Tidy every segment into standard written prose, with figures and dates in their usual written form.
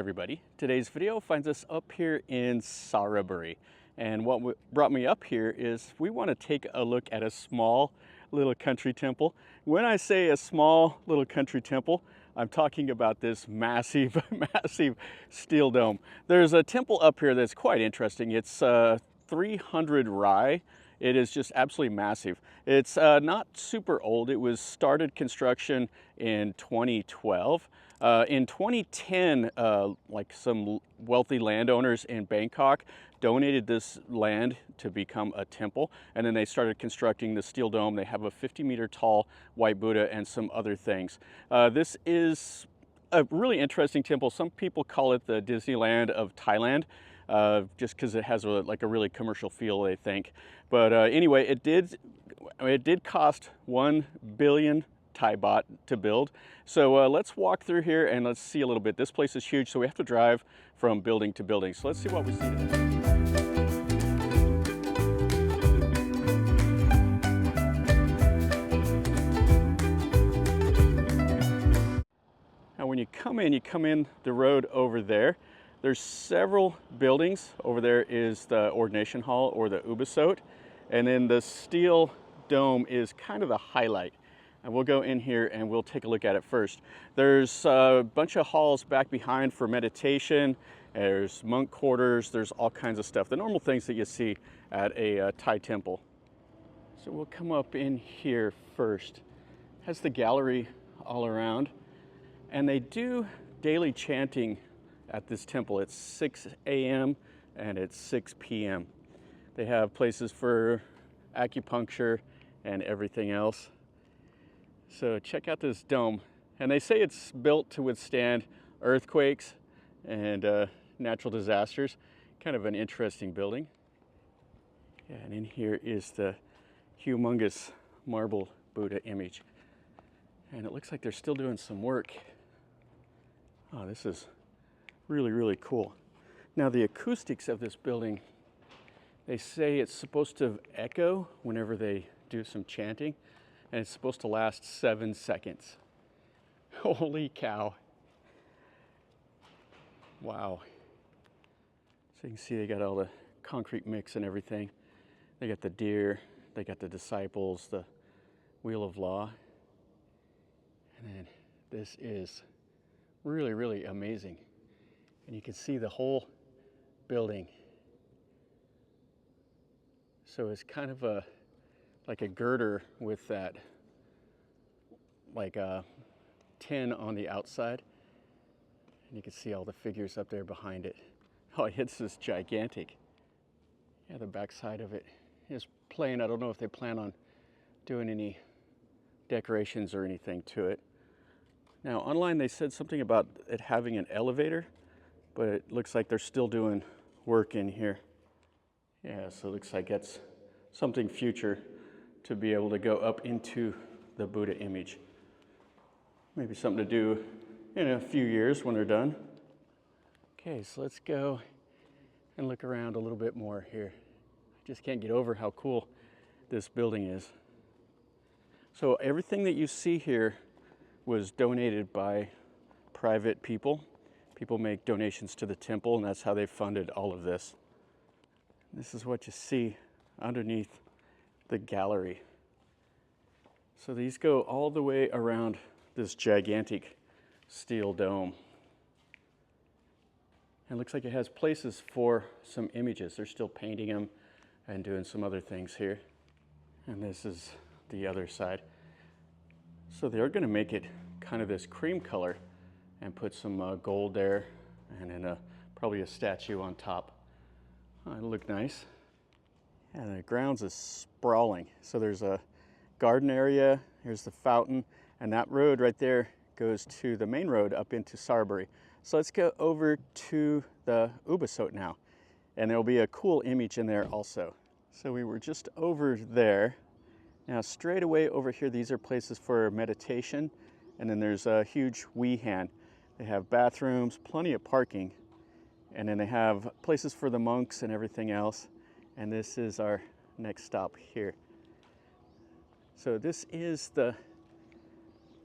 everybody. Today's video finds us up here in Saraburi. And what brought me up here is we want to take a look at a small little country temple. When I say a small little country temple, I'm talking about this massive, massive steel dome. There's a temple up here that's quite interesting. It's 300 rai. It is just absolutely massive. It's not super old. It was started construction in 2012. In 2010, like some wealthy landowners in Bangkok donated this land to become a temple, and then they started constructing the steel dome. They have a 50-meter tall white Buddha and some other things. This is a really interesting temple. Some people call it the Disneyland of Thailand, just because it has like a really commercial feel, they think. But anyway, it did cost 1 billion Thai baht to build. So let's walk through here and let's see a little bit. This place is huge, so we have to drive from building to building. So let's see what we see today. Now when you come in the road over there. There's several buildings. Over there is the ordination hall or the ubasot, and then the steel dome is kind of the highlight. And we'll go in here and we'll take a look at it first. There's a bunch of halls back behind for meditation. There's monk quarters. There's all kinds of stuff. The normal things that you see at a Thai temple. So we'll come up in here first. It has the gallery all around. And they do daily chanting at this temple. It's 6 a.m. and it's 6 p.m. They have places for acupuncture and everything else. So check out this dome. And they say it's built to withstand earthquakes and natural disasters. Kind of an interesting building. Yeah, and in here is the humongous marble Buddha image. And it looks like they're still doing some work. Oh, this is really, really cool. Now the acoustics of this building, they say it's supposed to echo whenever they do some chanting, and it's supposed to last 7 seconds. Holy cow. Wow. So you can see they got all the concrete mix and everything. They got the deer, they got the disciples, the wheel of law. And then this is really, really amazing. And you can see the whole building. So it's kind of like a girder with that like a tin on the outside. And you can see all the figures up there behind it. Oh, it's just gigantic. Yeah, the back side of it is plain. I don't know if they plan on doing any decorations or anything to it. Now online they said something about it having an elevator, but it looks like they're still doing work in here. Yeah, so it looks like it's something future to be able to go up into the Buddha image. Maybe something to do in a few years when they're done. Okay, so let's go and look around a little bit more here. I just can't get over how cool this building is. So everything that you see here was donated by private people. People make donations to the temple, and that's how they funded all of this. This is what you see underneath the gallery. So these go all the way around this gigantic steel dome. And it looks like it has places for some images. They're still painting them and doing some other things here. And this is the other side. So they're going to make it kind of this cream color and put some gold there, and then probably a statue on top. Oh, it'll look nice. And the grounds is sprawling. So there's a garden area, here's the fountain, and that road right there goes to the main road up into Saraburi. So let's go over to the ubasot now, and there'll be a cool image in there also. So we were just over there. Now straight away over here, these are places for meditation, and then there's a huge Wihan. They have bathrooms, plenty of parking, and then they have places for the monks and everything else. And this is our next stop here. So this is the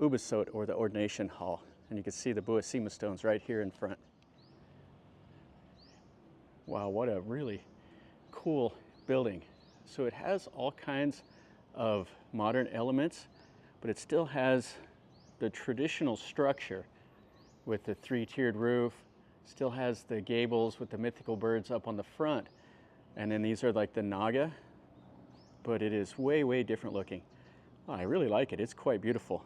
ubasot or the ordination hall, and you can see the Buddha stones right here in front. Wow, what a really cool building. So it has all kinds of modern elements, but it still has the traditional structure with the three-tiered roof, still has the gables with the mythical birds up on the front. And then these are like the Naga, but it is way, way different looking. Oh, I really like it. It's quite beautiful.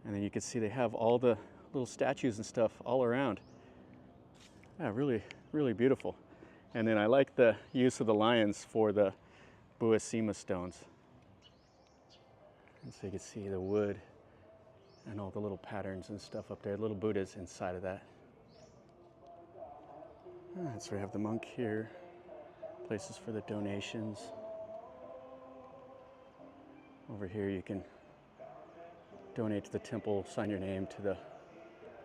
And then you can see they have all the little statues and stuff all around. Yeah, really, really beautiful. And then I like the use of the lions for the Buasima stones. And so you can see the wood and all the little patterns and stuff up there, little Buddhas inside of that. So we have the monk here, places for the donations. Over here you can donate to the temple, sign your name to the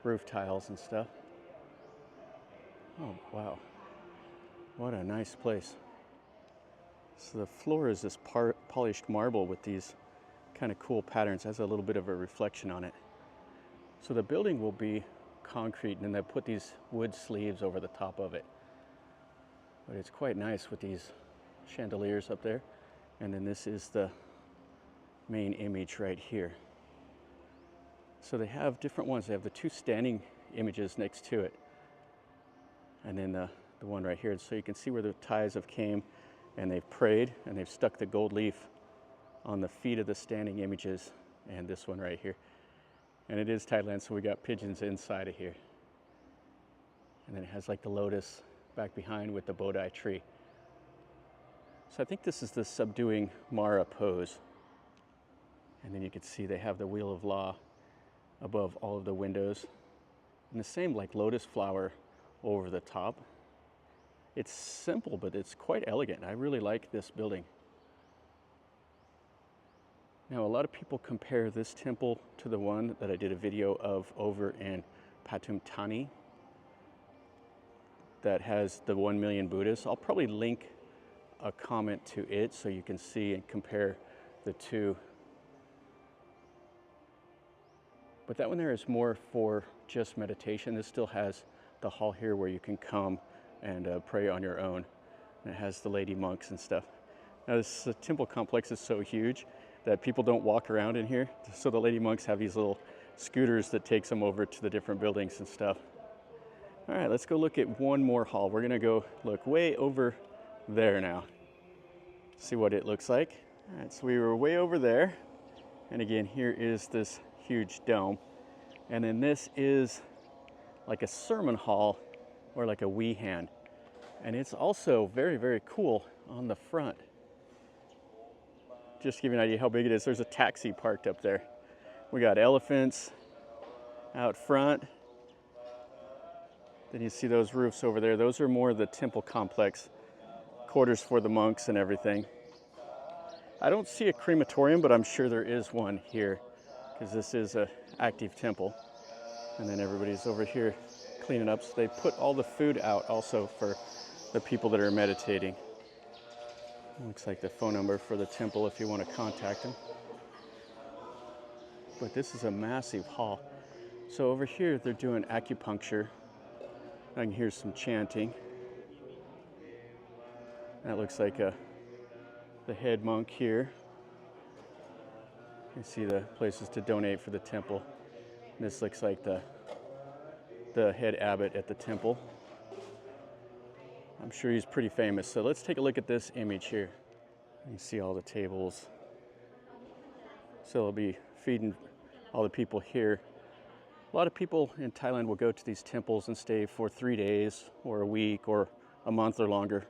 roof tiles and stuff. Oh, wow. What a nice place. So the floor is this polished marble with these kind of cool patterns. It has a little bit of a reflection on it. So the building will be concrete, and then they put these wood sleeves over the top of it. But it's quite nice with these chandeliers up there. And then this is the main image right here. So they have different ones. They have the two standing images next to it, and then the one right here. So you can see where the Thais have came and they've prayed, and they've stuck the gold leaf on the feet of the standing images, and this one right here. And it is Thailand, so we got pigeons inside of here. And then it has like the lotus back behind with the Bodhi tree. So I think this is the subduing Mara pose. And then you can see they have the wheel of law above all of the windows, and the same like lotus flower over the top. It's simple, but it's quite elegant. I really like this building. Now, a lot of people compare this temple to the one that I did a video of over in Pathum Thani that has the 1 million Buddhas. I'll probably link a comment to it so you can see and compare the two. But that one there is more for just meditation. This still has the hall here where you can come and pray on your own. And it has the lady monks and stuff. Now this temple complex is so huge that people don't walk around in here. So the lady monks have these little scooters that takes them over to the different buildings and stuff. All right, let's go look at one more hall. We're gonna go look way over there now. See what it looks like. All right, so we were way over there. And again, here is this huge dome. And then this is like a sermon hall or like a wehan. And it's also very, very cool on the front. Just to give you an idea how big it is, there's a taxi parked up there. We got elephants out front. Then you see those roofs over there. Those are more the temple complex, quarters for the monks and everything. I don't see a crematorium, but I'm sure there is one here because this is an active temple. And then everybody's over here cleaning up. So they put all the food out also for the people that are meditating. Looks like the phone number for the temple if you want to contact them. But this is a massive hall. So over here they're doing acupuncture. I can hear some chanting. That looks like the head monk here. You see the places to donate for the temple. This looks like the head abbot at the temple. I'm sure he's pretty famous. So let's take a look at this image here. You see all the tables. So they'll be feeding all the people here. A lot of people in Thailand will go to these temples and stay for 3 days or a week or a month or longer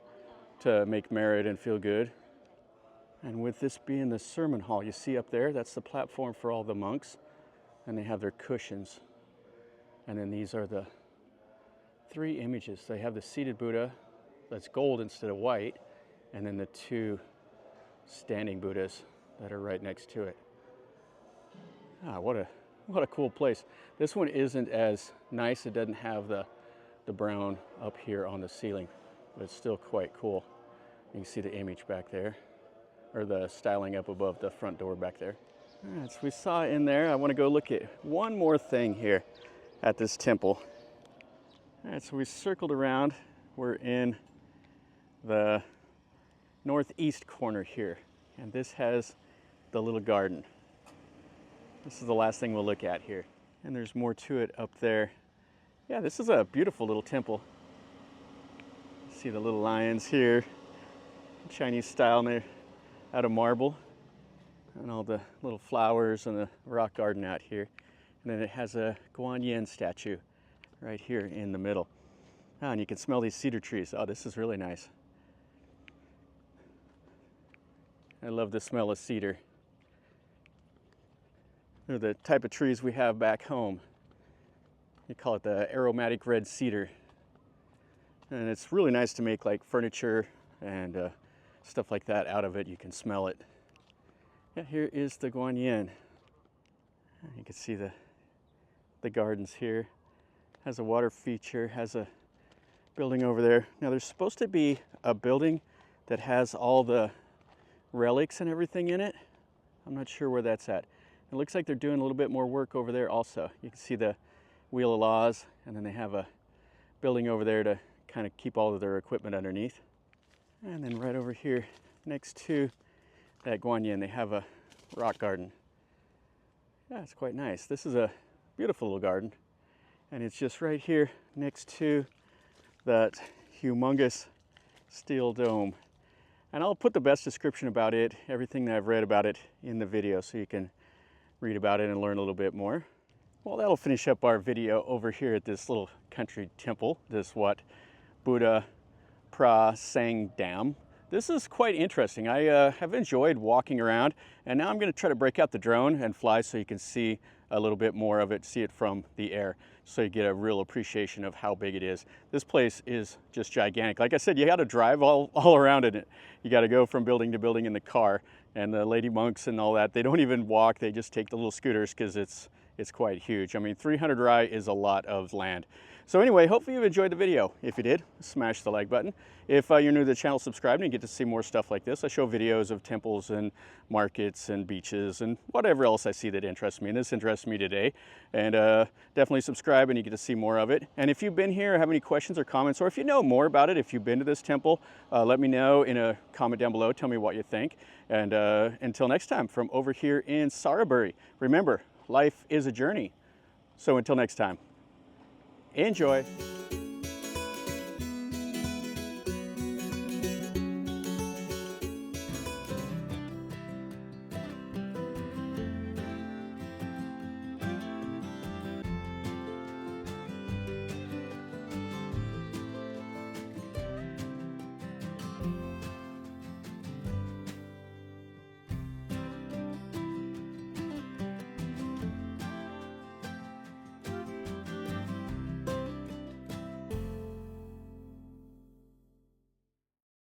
to make merit and feel good. And with this being the sermon hall, you see up there, that's the platform for all the monks. And they have their cushions. And then these are the 3 images. They have the seated Buddha, that's gold instead of white, and then the 2 standing Buddhas that are right next to it. What a cool place. This one isn't as nice. It doesn't have the brown up here on the ceiling, but it's still quite cool. You can see the image back there, or the styling up above the front door back there. All right, so we saw in there. I want to go look at one more thing here at this temple. All right, so we circled around we're in the northeast corner here, and this has the little garden. This is the last thing we'll look at here. And there's more to it up there. Yeah, this is a beautiful little temple. See the little lions here, Chinese style, and they're out of marble. And all the little flowers and the rock garden out here. And then it has a Guanyin statue right here in the middle. Oh, and you can smell these cedar trees. Oh, this is really nice. I love the smell of cedar. They're the type of trees we have back home. You call it the aromatic red cedar. And it's really nice to make like furniture and stuff like that out of it. You can smell it. Yeah, here is the Guanyin. You can see the gardens here. Has a water feature, has a building over there. Now there's supposed to be a building that has all the relics and everything in it. I'm not sure where that's at. It looks like they're doing a little bit more work over there also. You can see the Wheel of Laws, and then they have a building over there to kind of keep all of their equipment underneath. And then right over here next to that Guanyin, they have a rock garden. Yeah, it's quite nice. This is a beautiful little garden, and it's just right here next to that humongous steel dome. And I'll put the best description about it, everything that I've read about it, in the video so you can read about it and learn a little bit more. Well, that'll finish up our video over here at this little country temple, this Wat Buddha Sang Dham. This is quite interesting. I have enjoyed walking around, and now I'm going to try to break out the drone and fly so you can see a little bit more of it, see it from the air, so you get a real appreciation of how big it is. This place is just gigantic. Like I said, you got to drive all around in it. You got to go from building to building in the car, and the lady monks and all that, they don't even walk, they just take the little scooters because it's quite huge. I mean, 300 rai is a lot of land. So anyway, hopefully you've enjoyed the video. If you did, smash the like button. If you're new to the channel, subscribe and you get to see more stuff like this. I show videos of temples and markets and beaches and whatever else I see that interests me. And this interests me today. And definitely subscribe and you get to see more of it. And if you've been here or have any questions or comments, or if you know more about it, if you've been to this temple, let me know in a comment down below. Tell me what you think. And until next time, from over here in Saraburi, remember, life is a journey. So until next time, enjoy.